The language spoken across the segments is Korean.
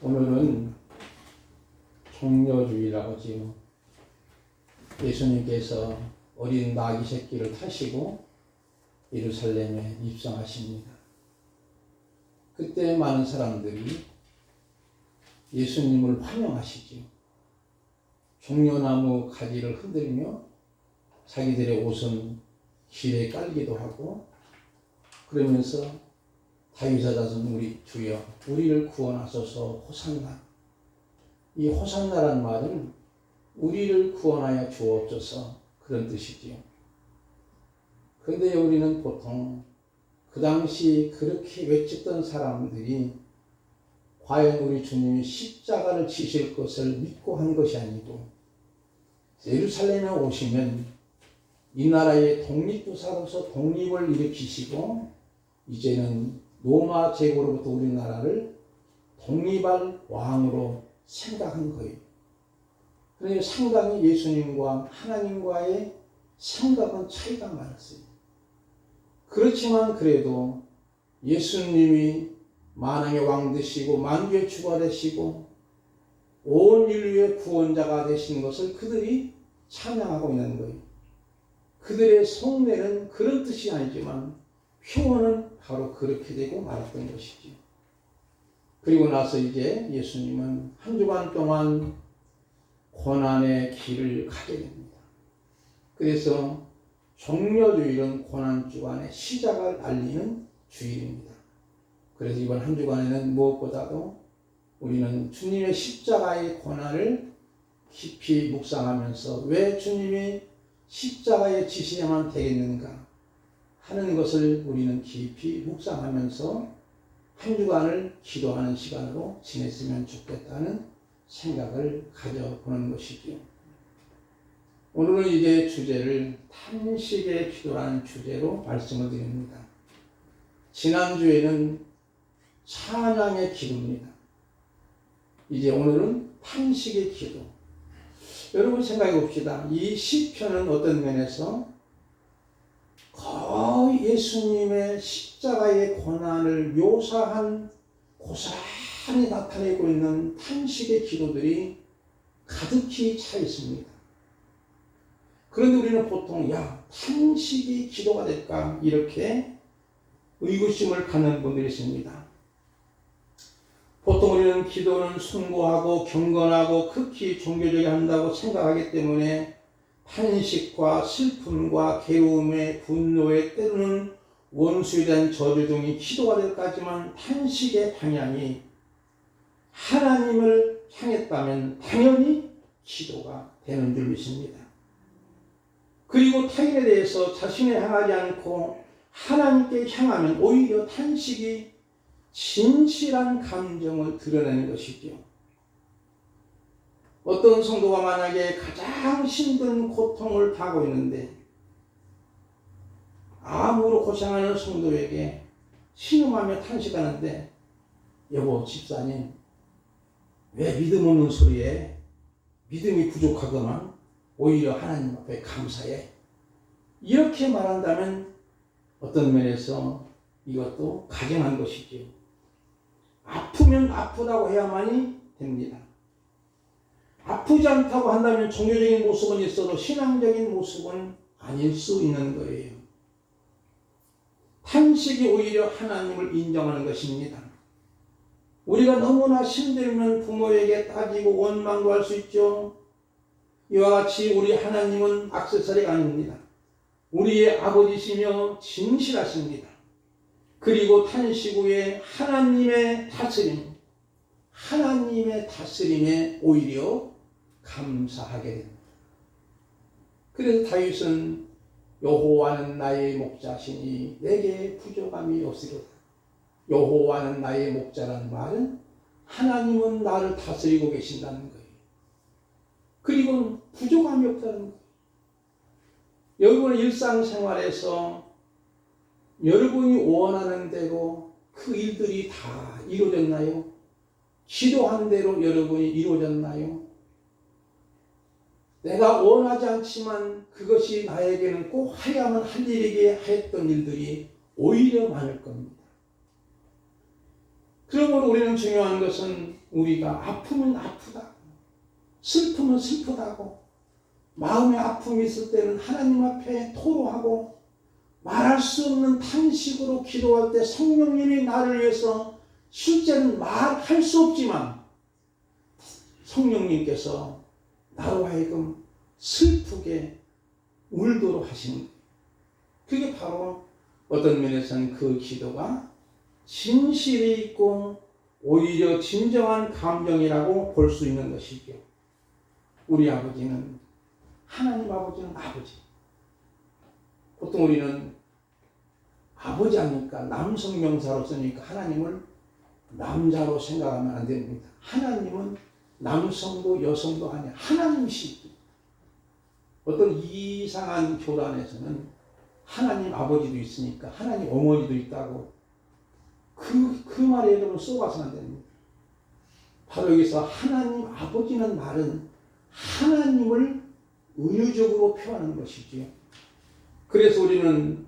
오늘은 종려주의라고 지요. 예수님께서 어린 나귀 새끼를 타시고 예루살렘에 입성하십니다. 그때 많은 사람들이 예수님을 환영하시지요. 종려나무 가지를 흔들며 자기들의 옷은 길에 깔기도 하고, 그러면서 다윗의 자손 우리 주여 우리를 구원하소서 호산나. 이 호산나란 말은 우리를 구원하여 주옵소서 그런 뜻이지요. 그런데 우리는 보통 그 당시 그렇게 외쳤던 사람들이 과연 우리 주님이 십자가를 지실 것을 믿고 한 것이 아니고, 예루살렘에 오시면 이 나라의 독립투사로서 독립을 일으키시고 이제는 로마 제국으로부터 우리나라를 독립할 왕으로 생각한 거예요. 그러니 상당히 예수님과 하나님과의 생각은 차이가 많았어요. 그렇지만 그래도 예수님이 만왕의 왕 되시고 만주의 주가 되시고 온 인류의 구원자가 되신 것을 그들이 찬양하고 있는 거예요. 그들의 속내는 그런 뜻이 아니지만 표현은 바로 그렇게 되고 말았던 것이죠. 그리고 나서 이제 예수님은 한 주간 동안 고난의 길을 가게 됩니다. 그래서 종려주일은 고난주간의 시작을 알리는 주일입니다. 그래서 이번 한 주간에는 무엇보다도 우리는 주님의 십자가의 고난을 깊이 묵상하면서 왜 주님이 십자가에 지셔야만 되겠는가 하는 것을 우리는 깊이 묵상하면서 한 주간을 기도하는 시간으로 지냈으면 좋겠다는 생각을 가져보는 것이죠. 오늘은 이제 주제를 탄식의 기도라는 주제로 말씀을 드립니다. 지난주에는 찬양의 기도입니다. 이제 오늘은 탄식의 기도. 여러분 생각해 봅시다. 이 시편은 어떤 면에서 거의 예수님의 십자가의 고난을 묘사한 고스란히 나타내고 있는 탄식의 기도들이 가득히 차 있습니다. 그런데 우리는 보통 탄식이 기도가 될까 이렇게 의구심을 갖는 분들이 있습니다. 보통 우리는 기도는 숭고하고 경건하고 극히 종교적이 한다고 생각하기 때문에 탄식과 슬픔과 괴로움의 분노에 때로는 원수에 대한 저주 등이 기도가 될까 하지만 탄식의 방향이 하나님을 향했다면 당연히 기도가 되는 줄 믿습니다. 그리고 타인에 대해서 자신을 향하지 않고 하나님께 향하면 오히려 탄식이 진실한 감정을 드러내는 것이죠. 어떤 성도가 만약에 가장 힘든 고통을 당하고 있는데 암으로 고생하는 성도에게 신음하며 탄식하는데, 여보 집사님 왜 믿음 없는 소리에 믿음이 부족하거나 오히려 하나님 앞에 감사해, 이렇게 말한다면 어떤 면에서 이것도 가증한 것이죠. 아프면 아프다고 해야만이 됩니다. 아프지 않다고 한다면 종교적인 모습은 있어도 신앙적인 모습은 아닐 수 있는 거예요. 탄식이 오히려 하나님을 인정하는 것입니다. 우리가 너무나 힘들면 부모에게 따지고 원망도 할 수 있죠. 이와 같이 우리 하나님은 액세서리가 아닙니다. 우리의 아버지시며 진실하십니다. 그리고 탄식 후에 하나님의 다스림에 오히려 감사하게 됩니다. 그래서 다윗은 여호와는 나의 목자시니 내게 부족함이 없으리로다. 여호와는 나의 목자라는 말은 하나님은 나를 다스리고 계신다는 거예요. 그리고 부족함이 없다는 거예요. 여러분의 일상생활에서 여러분이 원하는 대로 그 일들이 다 이루어졌나요? 기도한 대로 여러분이 이루어졌나요? 내가 원하지 않지만 그것이 나에게는 꼭 해야만 할 일이게 했던 일들이 오히려 많을 겁니다. 그러므로 우리는 중요한 것은 우리가 아프면 아프다, 슬프면 슬프다고, 마음에 아픔이 있을 때는 하나님 앞에 토로하고 말할 수 없는 탄식으로 기도할 때 성령님이 나를 위해서 실제는 말할 수 없지만 성령님께서 나로 하여금 슬프게 울도록 하시는 거예요. 그게 바로 어떤 면에서는 그 기도가 진실이 있고 오히려 진정한 감정이라고 볼 수 있는 것이죠. 우리 아버지는, 하나님 아버지는 아버지. 보통 우리는 아버지 하니까 남성 명사로 쓰니까 하나님을 남자로 생각하면 안 됩니다. 하나님은 남성도 여성도 아니야. 하나님이시기. 어떤 이상한 교단에서는 하나님 아버지도 있으니까 하나님 어머니도 있다고 그 말에 여러분 쏘가서는 안 됩니다. 바로 여기서 하나님 아버지는 말은 하나님을 은유적으로 표현하는 것이지요. 그래서 우리는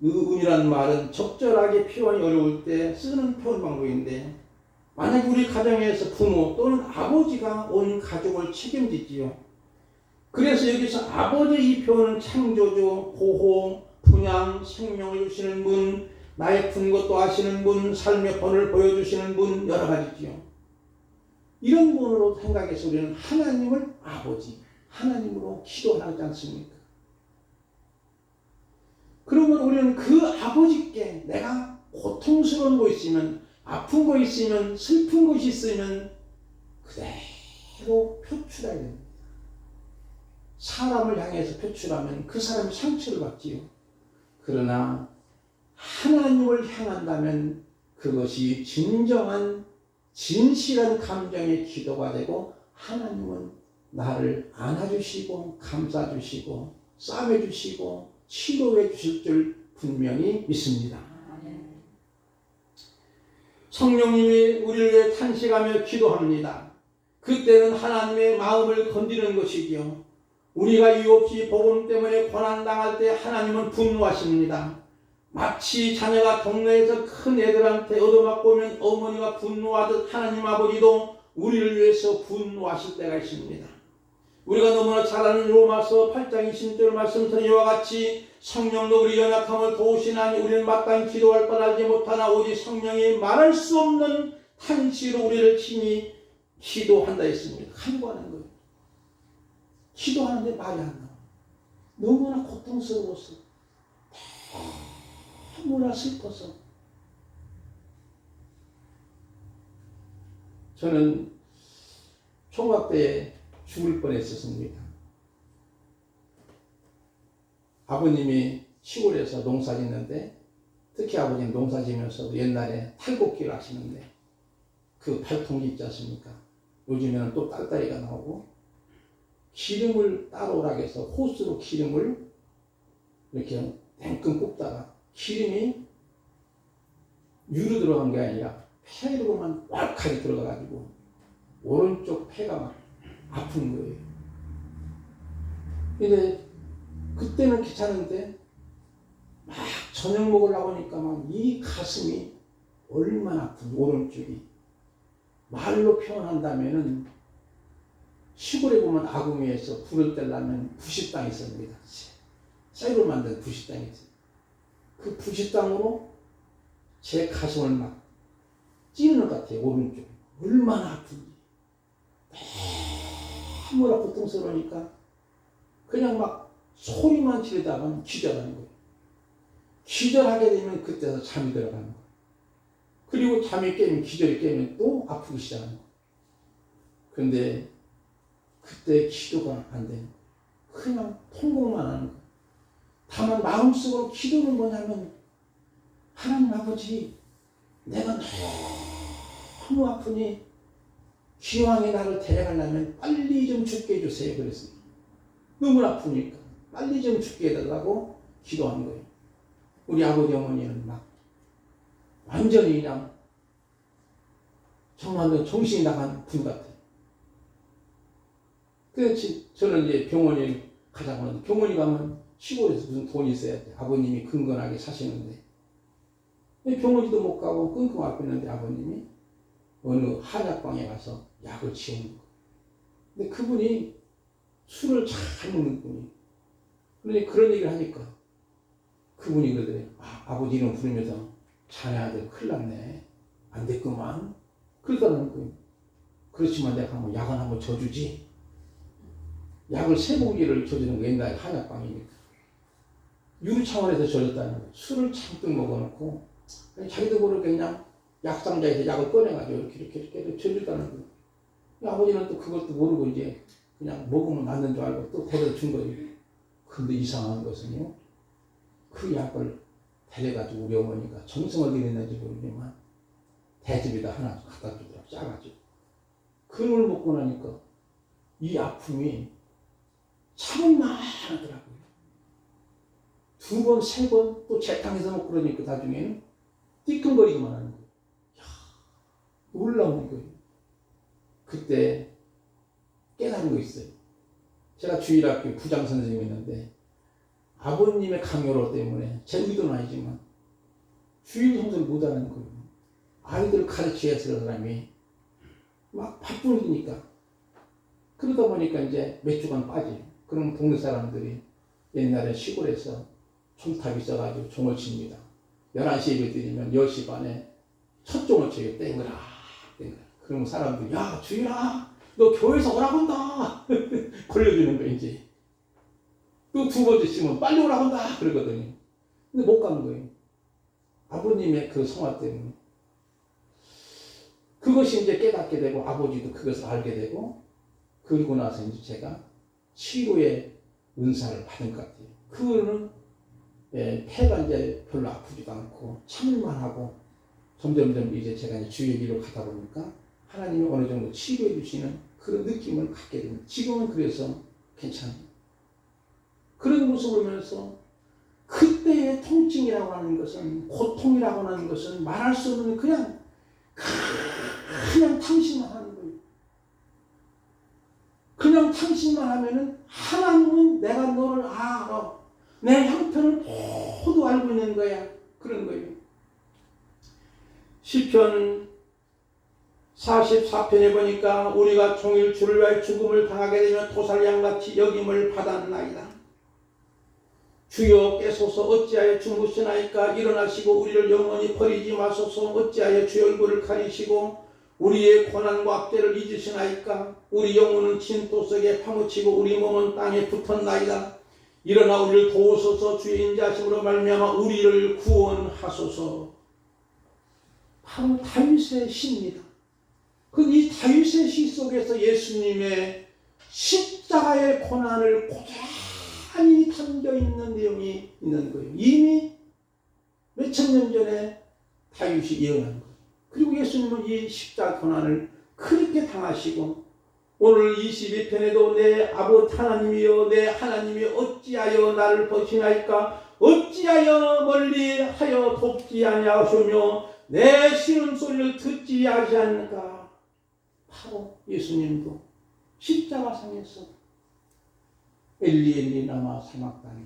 은이라는 말은 적절하게 표현이 어려울 때 쓰는 표현 방법인데, 만약 우리 가정에서 부모 또는 아버지가 온 가족을 책임지지요. 그래서 여기서 아버지 이 표현은 창조주, 보호, 분양, 생명을 주시는 분, 나의 푼 것도 아시는 분, 삶의 번을 보여주시는 분, 여러 가지지요. 이런 분으로 생각해서 우리는 하나님을 아버지, 하나님으로 기도하지 않습니까? 그러면 우리는 그 아버지께 내가 고통스러운 거 있으면, 아픈 거 있으면, 슬픈 것이 있으면 그대로 표출해야 됩니다. 사람을 향해서 표출하면 그 사람이 상처를 받지요. 그러나 하나님을 향한다면 그것이 진정한 진실한 감정의 기도가 되고, 하나님은 나를 안아주시고 감싸주시고 싸매주시고 치료해 주실 줄 분명히 믿습니다. 성령님이 우리를 위해 탄식하며 기도합니다. 그때는 하나님의 마음을 건드리는 것이지요. 우리가 이유 없이 복음 때문에 고난당할 때 하나님은 분노하십니다. 마치 자녀가 동네에서 큰 애들한테 얻어맞고 오면 어머니가 분노하듯 하나님 아버지도 우리를 위해서 분노하실 때가 있습니다. 우리가 너무나 잘 아는 로마서 8장 20절 말씀처럼 이와 같이 성령도 우리 연약함을 도우시나니 우리는 마땅히 기도할 바를 알지 못하나 오직 성령이 말할 수 없는 탄식으로 우리를 친히 기도한다 했습니다. 간구하는 거예요. 기도하는데 말이 안 나와. 너무나 고통스러워서, 너무나 슬퍼서. 저는 총각 때 죽을 뻔했었습니다. 아버님이 시골에서 농사 짓는데, 특히 아버님 농사 지면서 옛날에 탈곡기를 하시는데 그 발통기 있지 않습니까? 요즘에는 또 딸딸이가 나오고 기름을 따라오라고 해서 호스로 기름을 이렇게 땡끈 꼽다가 기름이 유로 들어간 게 아니라 폐로만 왈칵이 들어가가지고 오른쪽 폐가 막 아픈 거예요. 근데 그때는 괜찮은데 막 저녁 먹으려고 하니까 막 이 가슴이 얼마나 아픈지, 오른쪽이. 말로 표현한다면은 시골에 보면 아궁이에서 불을 떼려면 부싯당이 있습니다. 쇠로 만든 부싯당이 있어요. 그 부싯당으로 제 가슴을 막 찌르는 것 같아요. 오른쪽. 얼마나 아픈지. 너무나 고통스러우니까 그냥 막 소리만 지르다가 기절하는 거예요. 기절하게 되면 그때서 잠이 들어가는 거예요. 그리고 잠이 깨면, 기절이 깨면 또 아프기 시작하는 거예요. 그런데 그때 기도가 안 되는 거예요. 그냥 통곡만 하는 거예요. 다만 마음속으로 기도는 뭐냐면, 하나님 아버지, 내가 너무 아프니 기왕에 나를 데려가려면 빨리 좀 죽게 해주세요. 그랬습니다. 너무 아프니까 빨리 좀 죽게 해달라고 기도한 거예요. 우리 아버지 어머니는 막 완전히 그냥 정말 정신이 나간 분 같아요. 그래서 저는 이제 병원에 가자고 하는데, 병원에 가면 시골에서 무슨 돈이 있어야 돼. 아버님이 근근하게 사시는데 병원에도 못 가고 끙끙 앓고 있는데 아버님이 어느 한약방에 가서 약을 지어온 거예요. 근데 그분이 술을 잘 먹는 분이. 그러니 그런 얘기를 하니까 그분이 그러더래요. 아버지 이름 부르면서 자네 아들 큰일 났네. 안 됐구만. 그러더라는 거예요. 그렇지만 내가 한번 약은 한번 줘주지. 약을 3봉지를 줘주는 거 옛날 한약방이니까. 유리창원에서 줘줬다는 거예요. 술을 잔뜩 먹어놓고 자기도 모르게 그냥 약상자에서 약을 꺼내가지고 이렇게 줘줬다는 거예요. 아버지는 또 그것도 모르고 이제 그냥 먹으면 낫는 줄 알고 또 데려다 준 거예요. 근데 이상한 것은요, 그 약을 데려가지고 우리 어머니가 정성을 들였는지 모르지만 대접에다 하나 갖다 주더라고, 짜가지고. 그걸 먹고 나니까 이 아픔이 참 많아더라고요. 2번, 3번 또 재탕해서 먹고 그러니까 나중에는 띠끔거리기만 하는 거예요. 이야, 놀라운 거예요. 그때 깨달은 거 있어요. 제가 주일학교 부장 선생님이었는데 아버님의 강요로 때문에 제 의도는 아니지만 주일 성수를 못하는 거예요. 아이들을 가르쳐야 할 사람이 막 바쁘니까. 그러다 보니까 이제 몇 주간 빠져요. 그럼 동네 사람들이 옛날에 시골에서 총탑이 있어가지고 종을 칩니다. 11시에 예배 드리면 10시 반에 첫 종을 쳐요. 땡그라 땡그라. 그러면 사람들이 야 주일아 너 교회에서 오라고 한다. 걸려주는 거예요. 이제 또 2번째 치면 빨리 오라고 한다 그러거든요. 근데 못 가는 거예요. 아버님의 그 성화 때문에. 그것이 이제 깨닫게 되고 아버지도 그것을 알게 되고 그리고 나서 이제 제가 치료의 은사를 받은 것 같아요. 그거는 폐가 이제 별로 아프지도 않고 참을만 하고 점점점 이제 제가 이제 주의 길로 가다 보니까 하나님이 어느 정도 치료해 주시는 그런 느낌을 갖게 됩니다. 지금은 그래서 괜찮아요. 그런 모습을 보면서 그때의 통증이라고 하는 것은, 고통이라고 하는 것은 말할 수 없는 그냥 탕신만 하는 거예요. 그냥 탕신만 하면은 하나님은 내가 너를 알아. 내 형편을 모두 알고 있는 거야. 그런 거예요. 시편 44편에 보니까 우리가 종일 주를 위하여 죽음을 당하게 되면 토살양같이 여김을 받았나이다. 주여 깨소서 어찌하여 주무시나이까. 일어나시고 우리를 영원히 버리지 마소서. 어찌하여 주의 얼굴을 가리시고 우리의 고난과 압제를 잊으시나이까. 우리 영혼은 진토 속에 파묻히고 우리 몸은 땅에 붙었나이다. 일어나 우리를 도우소서. 주의 인자하심으로 말미암아 우리를 구원하소서. 바로 다윗의 시입니다. 이 다윗의 시 속에서 예수님의 십자가의 고난을 고스란히 담겨있는 내용이 있는 거예요. 이미 몇천 년 전에 다윗이 예언한 거예요. 그리고 예수님은 이 십자가 고난을 그렇게 당하시고 오늘 22편에도 내 아버지 하나님이여 내 하나님이 어찌하여 나를 버리시나이까. 어찌하여 멀리하여 돕지 아니하시며 내 신음소리를 듣지 아니하는가. 바로 예수님도 십자가상에서 엘리 엘리 라마 사막다니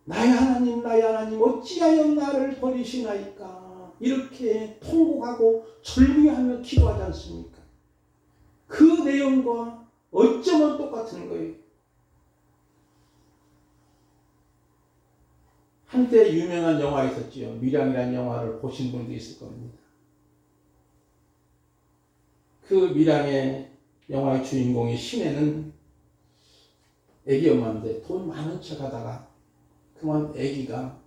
나의 하나님 어찌하여 나를 버리시나이까. 이렇게 통곡하고 절규하며 기도하지 않습니까? 그 내용과 어쩌면 똑같은 거예요. 한때 유명한 영화 있었지요. 밀양이라는 영화를 보신 분도 있을 겁니다. 그 밀양의 영화의 주인공이 시내는 애기 엄마인데 돈 많은 척 하다가 그만 애기가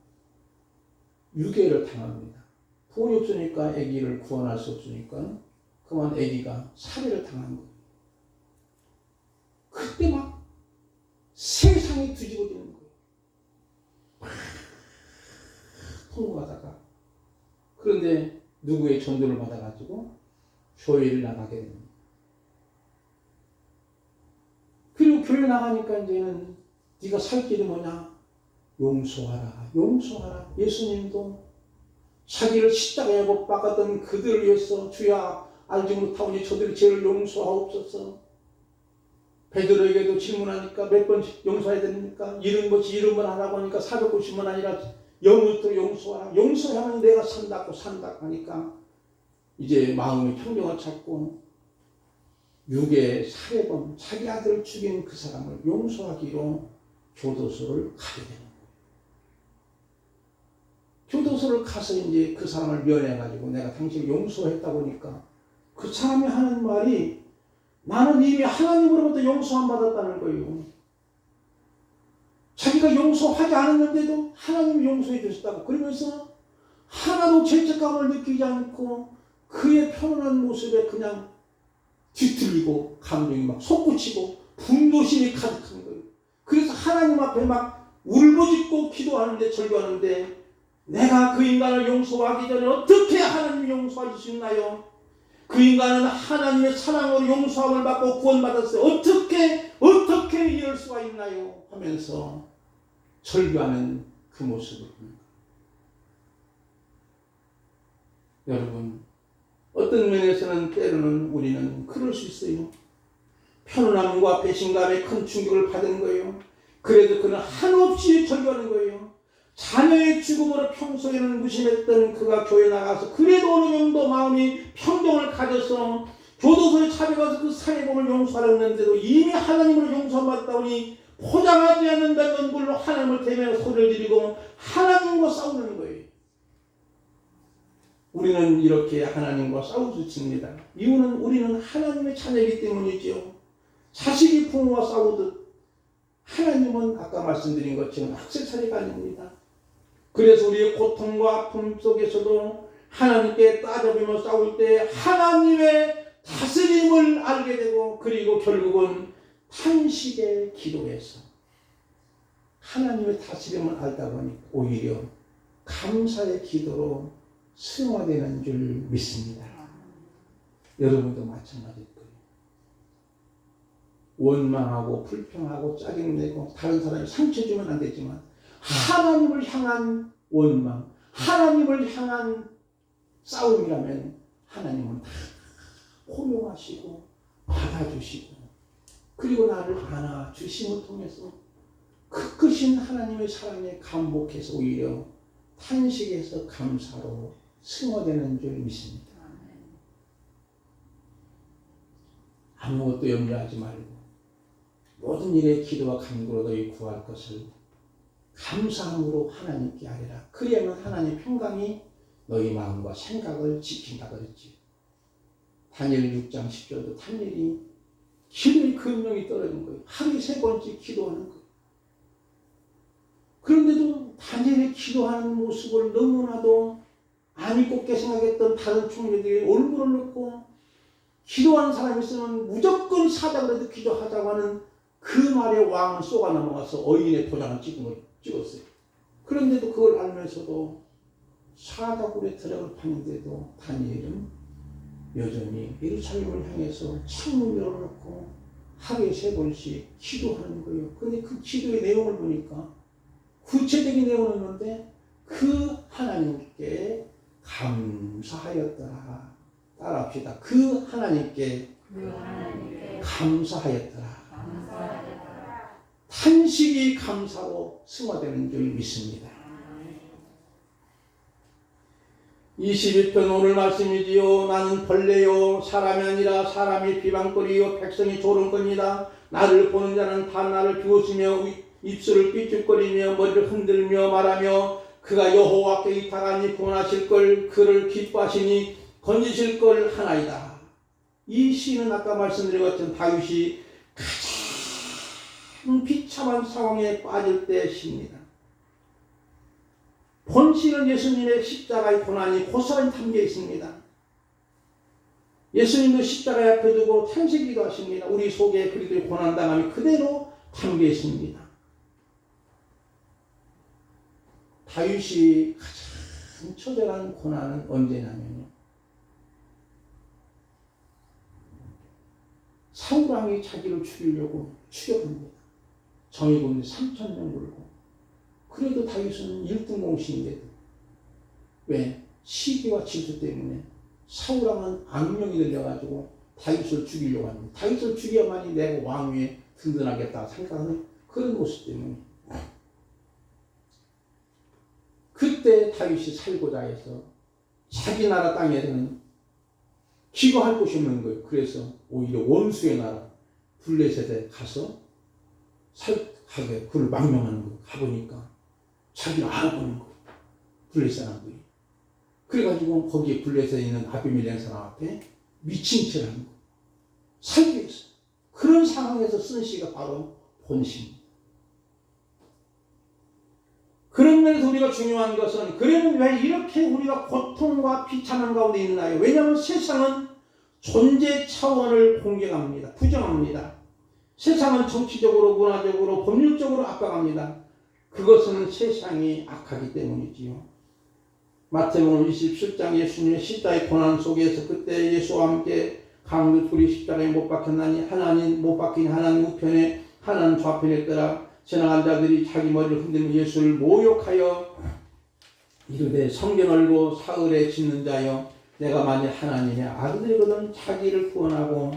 유괴를 당합니다. 돈이 없으니까 애기를 구원할 수 없으니까 그만 애기가 살해를 당한 거예요. 그때 막 세상이 뒤집어지는 거예요. 막 통곡하다가. 그런데 누구의 전도를 받아가지고 교회를 나가게 됩니다. 그리고 교회 나가니까 이제는 네가 살 길이 뭐냐? 용서하라. 용서하라. 예수님도 자기를 십자가에 못 박았던 그들을 위해서 주야 알지 못하오니 저들의 죄를 용서하옵소서. 베드로에게도 질문하니까 몇 번 용서해야 됩니까? 70번 하라고 하니까 490번 아니라 영원토록 용서하라. 용서하면 내가 산다고 하니까 이제 마음의 평정을 찾고 육의 살해범, 자기 아들을 죽인 그 사람을 용서하기로 교도소를 가게 되는 거예요. 교도소를 가서 이제 그 사람을 면회해가지고 내가 당신을 용서했다 보니까 그 사람이 하는 말이 나는 이미 하나님으로부터 용서 안 받았다는 거예요. 자기가 용서하지 않았는데도 하나님이 용서해 주셨다고. 그러면서 하나도 죄책감을 느끼지 않고 그의 편안한 모습에 그냥 뒤틀리고 감정이 막 솟구치고 분노심이 가득한 거예요. 그래서 하나님 앞에 막 울부짖고 기도하는데 절규하는데 내가 그 인간을 용서하기 전에 어떻게 하나님이 용서해 주시나요? 그 인간은 하나님의 사랑으로 용서함을 받고 구원받았어요. 어떻게 이럴 수가 있나요? 하면서 절규하는 그 모습을 봅니다. 여러분, 어떤 면에서는 때로는 우리는 그럴 수 있어요. 편안함과 배신감에 큰 충격을 받은 거예요. 그래도 그는 한없이 절규하는 거예요. 자녀의 죽음으로 평소에는 무심했던 그가 교회 나가서 그래도 어느 정도 마음이 평정을 가져서 교도소에 찾아가서 그 살해범을 용서하려고 했는데도 이미 하나님으로 용서받았다 보니 포장하지 않는다는 걸로 하나님을 대면해 소리를 지르고 하나님과 싸우는 거예요. 우리는 이렇게 하나님과 싸우집니다. 이유는 우리는 하나님의 자녀이기 때문이죠. 자식이 부모와 싸우듯 하나님은 아까 말씀드린 것처럼 악세사리가 아닙니다. 그래서 우리의 고통과 아픔 속에서도 하나님께 따져보며 싸울 때 하나님의 다스림을 알게 되고 그리고 결국은 탄식의 기도에서 하나님의 다스림을 알다 보니 오히려 감사의 기도로 승화되는 줄 믿습니다. 여러분도 마찬가지일 거예요. 원망하고 불평하고 짜증내고 다른 사람이 상처 주면 안 되지만 하나님을 향한 원망, 하나님을 향한 싸움이라면 하나님은 다 포용하시고 받아주시고 그리고 나를 안아주심을 통해서 그 크신 하나님의 사랑에 감복해서 오히려 탄식에서 감사로 승화되는 줄 믿습니다. 아무것도 염려하지 말고 모든 일에 기도와 간구로 너희 구할 것을 감사함으로 하나님께 아뢰라. 그리하면 하나님의 평강이 너희 마음과 생각을 지킨다 그랬지. 다니엘 6장 10절도 다니엘이 기도의 근명이 떨어진 거예요. 하루에 3번씩 기도하는 거예요. 그런데도 다니엘이 기도하는 모습을 너무나도 안이 곱게 생각했던 다른 총리들이 얼굴을 넣고 기도하는 사람이 있으면 무조건 사자그래도 기도하자고 하는 그 말에 왕은 쏘가 넘어가서 어인의 도장을 찍었어요. 그런데도 그걸 알면서도 사자굴에 들어갈 판인데도 다니엘은 여전히 예루살렘을 향해서 창문을 열어놓고 하루에 3번씩 기도하는 거예요. 그런데 그 기도의 내용을 보니까 구체적인 내용은 있는데 그 하나님께 감사하였더라. 따라합시다. 그 하나님께 감사하였더라. 탄식이 감사로 승화되는 줄 믿습니다. 21편 오늘 말씀이지요. 나는 벌레요 사람이 아니라 사람이 비방거리요 백성이 조롱거리다. 나를 보는 자는 다 나를 비웃으며 입술을 삐죽거리며 머리를 흔들며 말하며 그가 여호와께 의탁하니 구원하실 걸 그를 기뻐하시니 건지실 걸 하나이다. 이 시는 아까 말씀드린 것처럼 다윗이 가장 비참한 상황에 빠질 때 시입니다. 본시는 예수님의 십자가의 고난이 고스란히 담겨 있습니다. 예수님도 십자가 앞에 두고 탄식기도 하십니다. 우리 속에 그리스도의 고난당함이 그대로 담겨 있습니다. 다윗이 가장 처절한 고난은 언제냐면요. 사울왕이 자기를 죽이려고 추격합니다. 정의군이 3,000명 물고. 그래도 다윗은 1등 공신인데도 왜? 시기와 질투 때문에 사울왕은 악령이 들려가지고 다윗을 죽이려고 합니다. 다윗을 죽여야만이 내가 왕위에 든든하겠다 생각하는 그런 모습 때문에 그때 다윗이 살고자 해서 자기 나라 땅에서는 기거할 곳이 없는 거예요. 그래서 오히려 원수의 나라 블레셋에 가서 살하게 그를 망명하는 거예요. 가보니까 자기를 알아보는 거예요. 블레셋 사람들이. 그래가지고 거기에 블레셋에 있는 아비멜렉 사람 앞에 미친 채를 하는 거예요. 살기 위해서. 그런 상황에서 쓴 시가 바로 본시입니다. 그런 면에서 우리가 중요한 것은 그러면 왜 이렇게 우리가 고통과 비참한 가운데 있나요? 왜냐하면 세상은 존재 차원을 공격합니다. 부정합니다. 세상은 정치적으로, 문화적으로, 법률적으로 압박합니다. 그것은 세상이 악하기 때문이지요. 마태복음 27장 예수님의 십자가의 고난 속에서 그때 예수와 함께 강도 둘이 십자가에 못 박혔나니 하나는 못 박힌 하나님 우편에 하나는 좌편에 있더라. 지나간 자들이 자기 머리를 흔들며 예수를 모욕하여 이르되 성전 얼고 사흘에 짓는 자여 내가 만일 하나님의 아들이거든 자기를 구원하고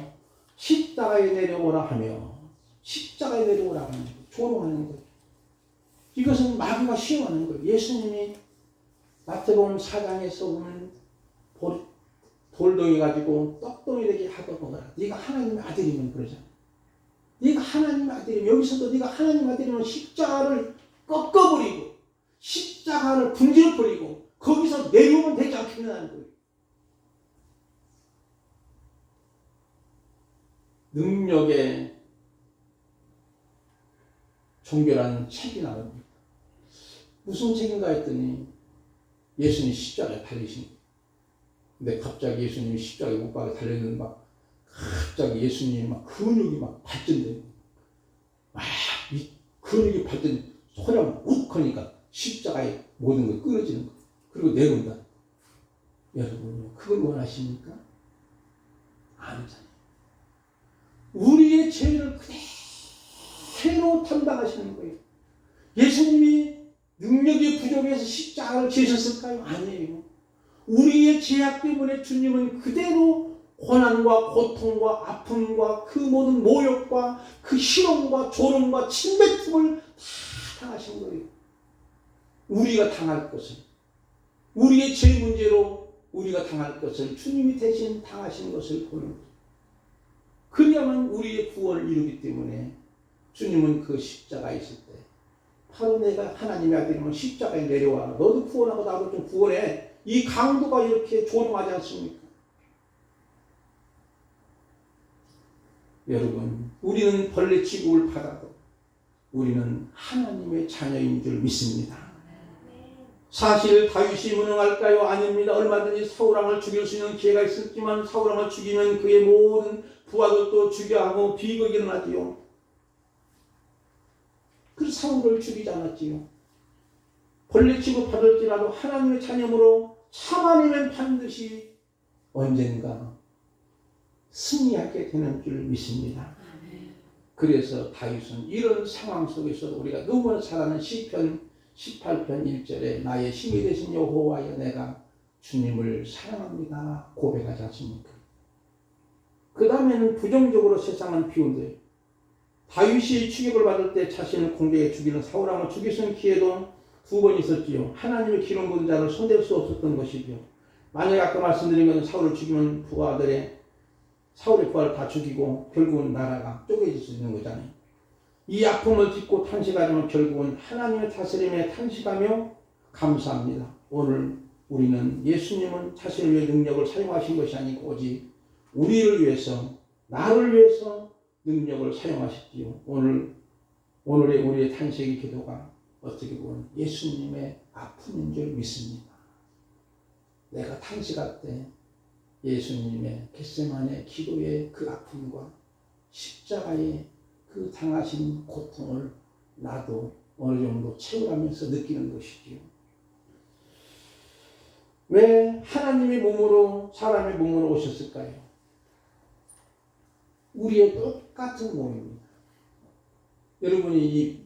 십자가에 내려오라 하며 십자가에 내려오라 하는 거예요. 조롱하는 거예요. 이것은 마귀가 시험하는 거예요. 예수님이 마태복음 4장에서 보면 돌덩이 가지고 떡덩이 되게 하거라. 네가 하나님의 아들이면 그러잖아. 네가 하나님의 아들이면 여기서도 네가 하나님의 아들이면 십자가를 꺾어버리고 십자가를 분질러버리고 거기서 내려오면 되지 않겠느냐는 거예요. 능력의 종교라는 책이 나옵니다. 무슨 책인가 했더니 예수님이 십자가에 달리신 거예요. 근데 갑자기 예수님이 십자가에 못 박아 달렸는데 막 갑자기 예수님이 막 근육이 막 발전되고 막 이 근육이 발전 소리가 욱 하니까 십자가에 모든 걸 끊어지는 거예요. 그리고 내려온다. 여러분 그걸 원하십니까? 아니잖아요. 우리의 죄를 그대로 담당하시는 거예요. 예수님이 능력이 부족해서 십자가를 지셨을까요? 아니에요. 우리의 죄악 때문에 주님은 그대로 고난과 고통과 아픔과 그 모든 모욕과 그 실험과 조롱과 침뱉음을 다 당하신 거예요. 우리가 당할 것을, 우리의 죄 문제로 우리가 당할 것을 주님이 대신 당하신 것을 보는 거예요. 그래야만 우리의 구원을 이루기 때문에 주님은 그 십자가에 있을 때 바로 내가 하나님의 아들이면 십자가에 내려와 너도 구원하고 나도 좀 구원해. 이 강도가 이렇게 조롱하지 않습니까? 여러분 우리는 벌레 취급을 받아도 우리는 하나님의 자녀인 줄 믿습니다. 사실 다윗이 무능할까요? 아닙니다. 얼마든지 사울왕을 죽일 수 있는 기회가 있었지만 사울왕을 죽이면 그의 모든 부하들도 죽여야 하고 비극이 일어나지요. 그래서 사울을 죽이지 않았지요. 벌레 취급 받을지라도 하나님의 자녀로 참아내면 반드시 언젠가 승리하게 되는 줄 믿습니다. 그래서 다윗은 이런 상황 속에서 우리가 너무나 잘 아는 시편 18편 1절에 나의 힘이 되신 여호와여 내가 주님을 사랑합니다 고백하지 않습니까? 그 다음에는 부정적으로 세상은 비운대요. 다윗이 추격을 받을 때 자신을 공격해 죽이는 사울왕을 죽일 수 있는 기회도 2번 있었지요. 하나님의 기름 부은 자를 손댈 수 없었던 것이죠. 만약에 아까 말씀드린 것은 사울을 죽이면 사울의 부하를 다 죽이고 결국은 나라가 쪼개질 수 있는 거잖아요. 이 아픔을 딛고 탄식하지만 결국은 하나님의 다스림에 탄식하며 감사합니다. 오늘 우리는 예수님은 자신을 위해 능력을 사용하신 것이 아니고 오직 우리를 위해서 나를 위해서 능력을 사용하셨지요. 오늘의 우리의 탄식의 기도가 어떻게 보면 예수님의 아픔인 줄 믿습니다. 내가 탄식할 때 예수님의 겟세마네 기도의 그 아픔과 십자가의 그 당하신 고통을 나도 어느 정도 체험하면서 느끼는 것이지요. 왜 하나님의 몸으로 사람의 몸으로 오셨을까요? 우리의 똑같은 몸입니다. 여러분이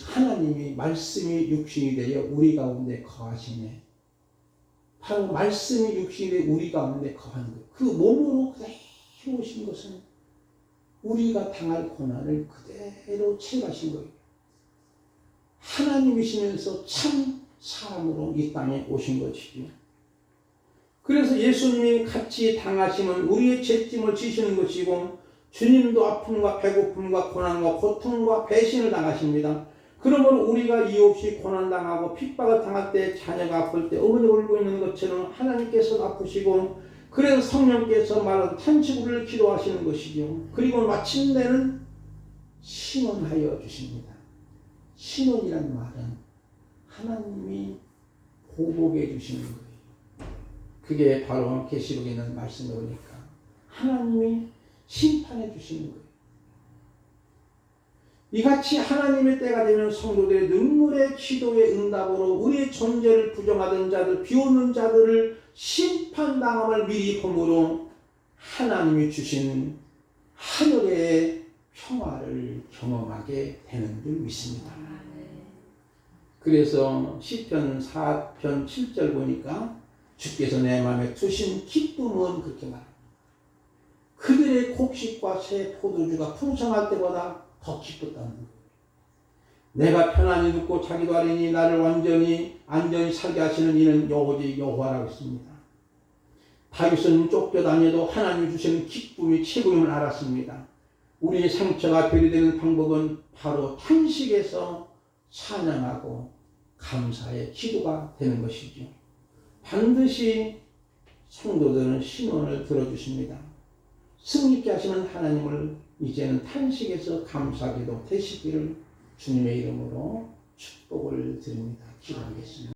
하나님이 말씀이 육신이 되어 우리 가운데 거하시네. 바로 말씀이 육신이 되어 우리 가운데 거하는 거예요. 그 몸으로 그대로 오신 것은 우리가 당할 고난을 그대로 체험하신 거예요. 하나님이시면서 참 사람으로 이 땅에 오신 것이죠. 그래서 예수님이 같이 당하시는 우리의 죄짐을 지시는 것이고 주님도 아픔과 배고픔과 고난과 고통과 배신을 당하십니다. 그러므로 우리가 이유 없이 고난당하고 핍박을 당할 때, 자녀가 아플 때, 어머니가 울고 있는 것처럼 하나님께서 아프시고, 그래서 성령께서 말하는 탄식을 기도하시는 것이죠. 그리고 마침내는 신원하여 주십니다. 신원이란 말은 하나님이 보복해 주시는 거예요. 그게 바로 계시록에 있는 말씀을 보니까 하나님이 심판해 주시는 거예요. 이같이 하나님의 때가 되면 성도들의 눈물의 기도의 응답으로 우리의 존재를 부정하던 자들, 비웃는 자들을 심판당함을 미리 보므로 하나님이 주신 하늘의 평화를 경험하게 되는 줄 믿습니다. 그래서 시편 4편 7절 보니까 주께서 내 마음에 두신 기쁨은 그렇게 말합니다. 그들의 곡식과 새 포도주가 풍성할 때보다 더 기뻤다는 거예요. 내가 편안히 눕고 자기도 아뢰니 나를 안전히 살게 하시는 이는 오직 여호와라고 했습니다. 다윗은 쫓겨다녀도 하나님 주시는 기쁨이 최고임을 알았습니다. 우리의 상처가 별이 되는 방법은 바로 탄식에서 찬양하고 감사의 기도가 되는 것이죠. 반드시 성도들은 신원을 들어주십니다. 승리케 하시는 하나님을 이제는 탄식에서 감사기도 되시기를 주님의 이름으로 축복을 드립니다. 기도하겠습니다.